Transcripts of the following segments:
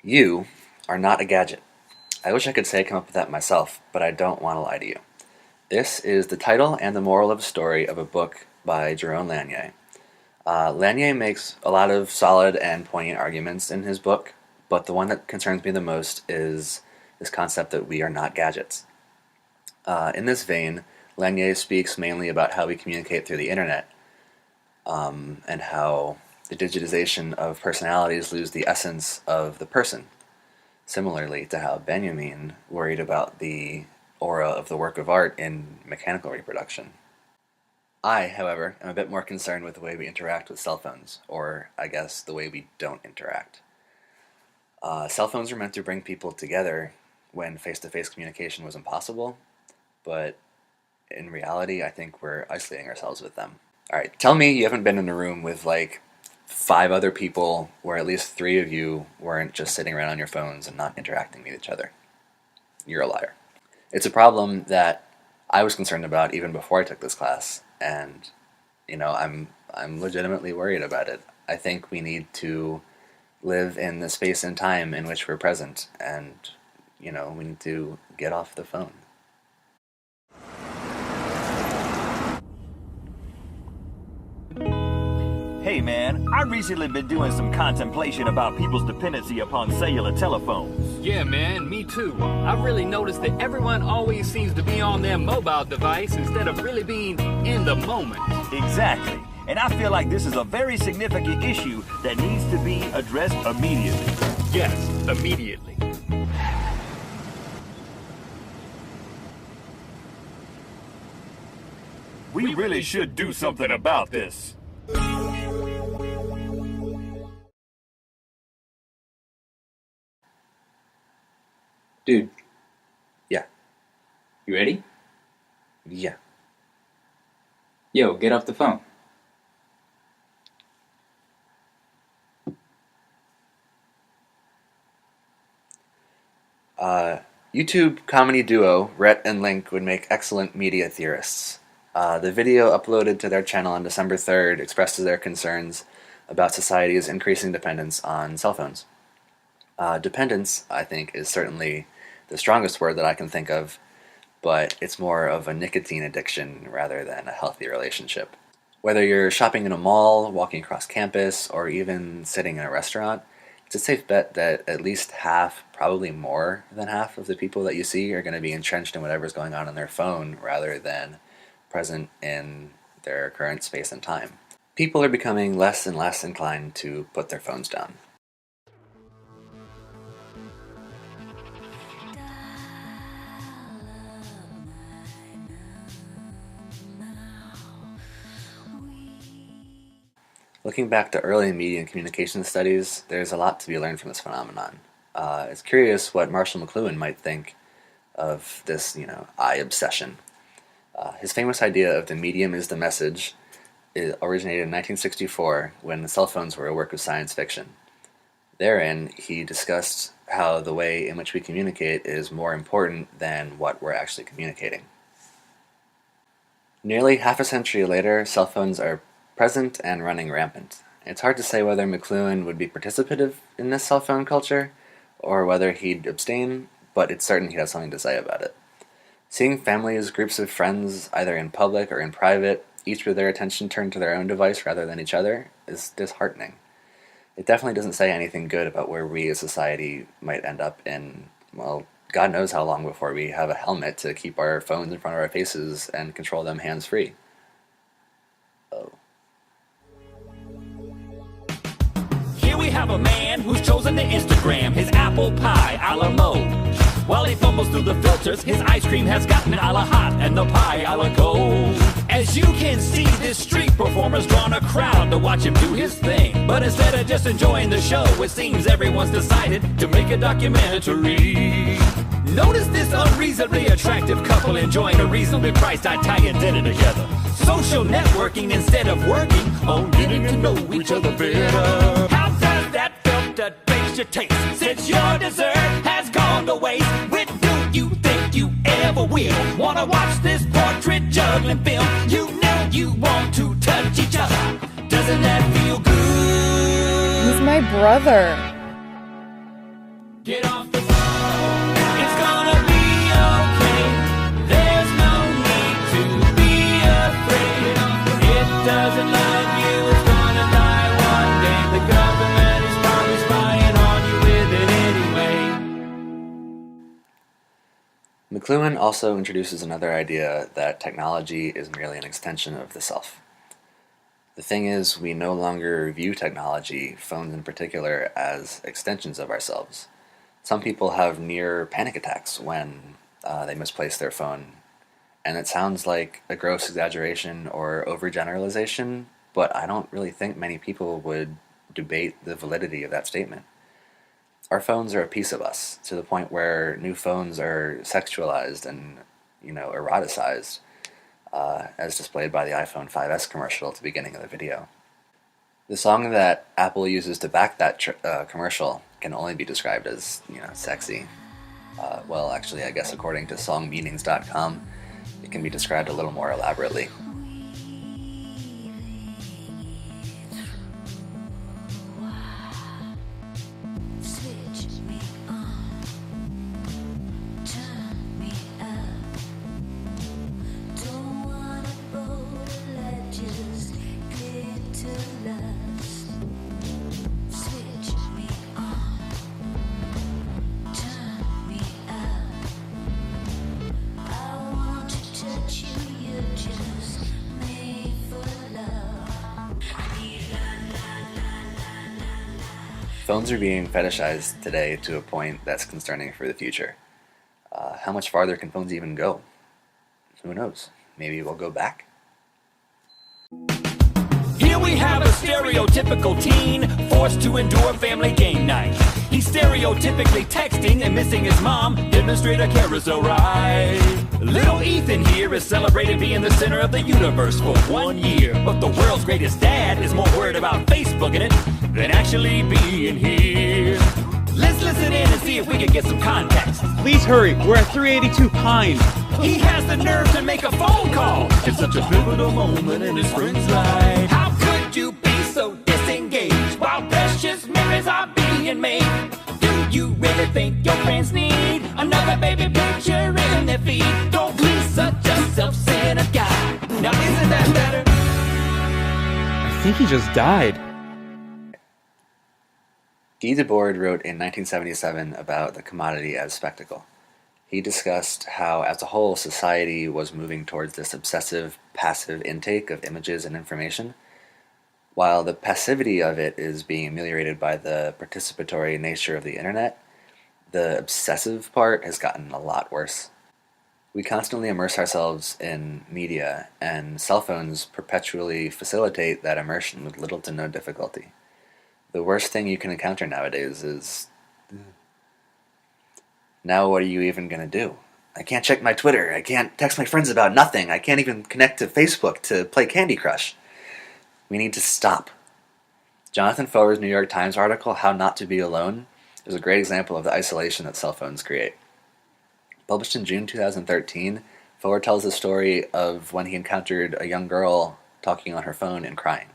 You are not a gadget. I wish I could say I come up with that myself, but I don't want to lie to you. This is the title and the moral of a story of a book by Jerome Lanier. Lanier makes a lot of solid and poignant arguments in his book, but the one that concerns me the most is this concept that we are not gadgets. In this vein, Lanier speaks mainly about how we communicate through the internet, and how the digitization of personalities lose the essence of the person. Similarly to how Benjamin worried about the aura of the work of art in mechanical reproduction. I, however, am a bit more concerned with the way we interact with cell phones, or I guess the way we don't interact. Cell phones were meant to bring people together when face-to-face communication was impossible, but in reality, I think we're isolating ourselves with them. Alright, tell me you haven't been in a room with like 5 other people where at least 3 of you weren't just sitting around on your phones and not interacting with each other. You're a liar. It's a problem that I was concerned about even before I took this class, and I'm legitimately worried about it. I think we need to live in the space and time in which we're present, and we need to get off the phone. Hey man, I've recently been doing some contemplation about people's dependency upon cellular telephones. Yeah, man, me too. I've really noticed that everyone always seems to be on their mobile device instead of really being in the moment. Exactly. And I feel like this is a very significant issue that needs to be addressed immediately. Yes, immediately. We really should do something about this. Dude, Yeah. you ready? Yeah. Yo, get off the phone. YouTube comedy duo Rhett and Link would make excellent media theorists. The video uploaded to their channel on December 3rd expresses their concerns about society's increasing dependence on cell phones. Dependence, I think, is certainly the strongest word that I can think of, but it's more of a nicotine addiction rather than a healthy relationship. Whether you're shopping in a mall, walking across campus, or even sitting in a restaurant, it's a safe bet that at least half, probably more than half of the people that you see are going to be entrenched in whatever's going on their phone rather than present in their current space and time. People are becoming less and less inclined to put their phones down. Looking back to early media and communication studies, there's a lot to be learned from this phenomenon. It's curious what Marshall McLuhan might think of this, eye obsession. His famous idea of the medium is the message originated in 1964 when the cell phones were a work of science fiction. Therein, he discussed how the way in which we communicate is more important than what we're actually communicating. Nearly half a century later, cell phones are present and running rampant. It's hard to say whether McLuhan would be participative in this cell phone culture or whether he'd abstain, but it's certain he has something to say about it. Seeing families, groups of friends, either in public or in private, each with their attention turned to their own device rather than each other, is disheartening. It definitely doesn't say anything good about where we as society might end up in, well, God knows how long before we have a helmet to keep our phones in front of our faces and control them hands-free. Oh. Here we have a man who's chosen to Instagram his apple pie a la mode. While he fumbles through the filters, his ice cream has gotten a la hot and the pie a la cold. As you can see, this street performer's drawn a crowd to watch him do his thing. But instead of just enjoying the show, it seems everyone's decided to make a documentary. Notice this unreasonably attractive couple enjoying a reasonably priced Italian dinner together. Social networking instead of working on getting to know each other better. How does that filter taste your taste? Since your dessert has gone to waste, when do you think you ever will wanna watch this portrait juggling film? You know you want to touch each other. Doesn't that feel good? He's my brother. Get off the phone. It's gonna be okay. There's no need to be afraid. It doesn't love you. It's gonna die one day. The government is probably spying on you with it anyway. McLuhan also introduces another idea that technology is merely an extension of the self. The thing is, we no longer view technology, phones in particular, as extensions of ourselves. Some people have near panic attacks when they misplace their phone, and it sounds like a gross exaggeration or overgeneralization, but I don't really think many people would debate the validity of that statement. Our phones are a piece of us, to the point where new phones are sexualized and, eroticized, as displayed by the iPhone 5S commercial at the beginning of the video. The song that Apple uses to back that commercial can only be described as, sexy. Well, actually, I guess according to songmeanings.com, it can be described a little more elaborately. Phones are being fetishized today to a point that's concerning for the future. How much farther can phones even go? Who knows? Maybe we'll go back? Here we have a stereotypical teen forced to endure family game night. He's stereotypically texting and missing his mom. Demonstrate a carousel ride. Little Ethan here is celebrated being the center of the universe for 1 year. But the world's greatest dad is more worried about Facebooking it than actually being here. Let's listen in and see if we can get some context. Please hurry, we're at 382 Pine. He has the nerve to make a phone call. It's such a pivotal moment in his friend's life. How could you be so disengaged while precious memories are being made? Do you really think your friends need another baby picture in their feed? Don't be such a self-centered guy. Now isn't that better? I think he just died. Guy Debord wrote in 1977 about the commodity as spectacle. He discussed how, as a whole, society was moving towards this obsessive, passive intake of images and information, while the passivity of it is being ameliorated by the participatory nature of the internet. The obsessive part has gotten a lot worse. We constantly immerse ourselves in media, and cell phones perpetually facilitate that immersion with little to no difficulty. The worst thing you can encounter nowadays is, now what are you even going to do? I can't check my Twitter. I can't text my friends about nothing. I can't even connect to Facebook to play Candy Crush. We need to stop. Jonathan Foer's New York Times article, How Not to Be Alone, is a great example of the isolation that cell phones create. Published in June 2013, Foer tells the story of when he encountered a young girl talking on her phone and crying.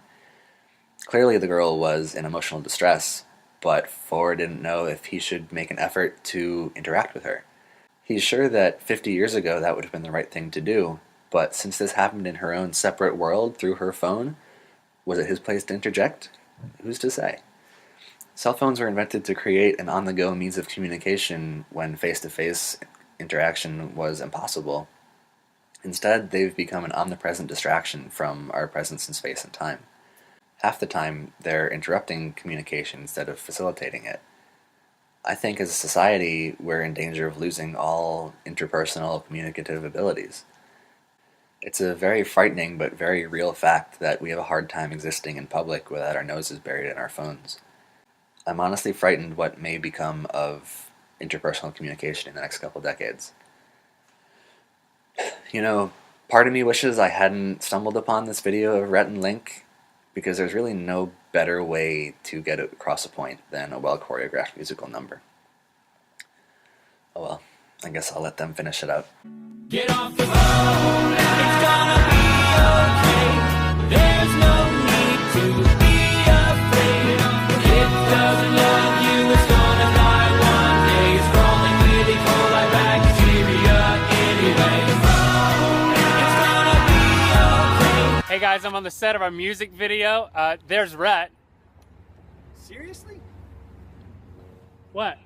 Clearly the girl was in emotional distress, but Foer didn't know if he should make an effort to interact with her. He's sure that 50 years ago that would have been the right thing to do, but since this happened in her own separate world through her phone, was it his place to interject? Who's to say? Cell phones were invented to create an on-the-go means of communication when face-to-face interaction was impossible. Instead, they've become an omnipresent distraction from our presence in space and time. Half the time, they're interrupting communication instead of facilitating it. I think as a society, we're in danger of losing all interpersonal communicative abilities. It's a very frightening but very real fact that we have a hard time existing in public without our noses buried in our phones. I'm honestly frightened what may become of interpersonal communication in the next couple decades. Part of me wishes I hadn't stumbled upon this video of Rhett and Link, because there's really no better way to get across a point than a well-choreographed musical number. Oh well, I guess I'll let them finish it out. Get off the phone, it's gonna be okay. There's no need to be afraid. It doesn't love you, it's gonna die one I'm on the set of our music video. There's Rhett. Seriously? What?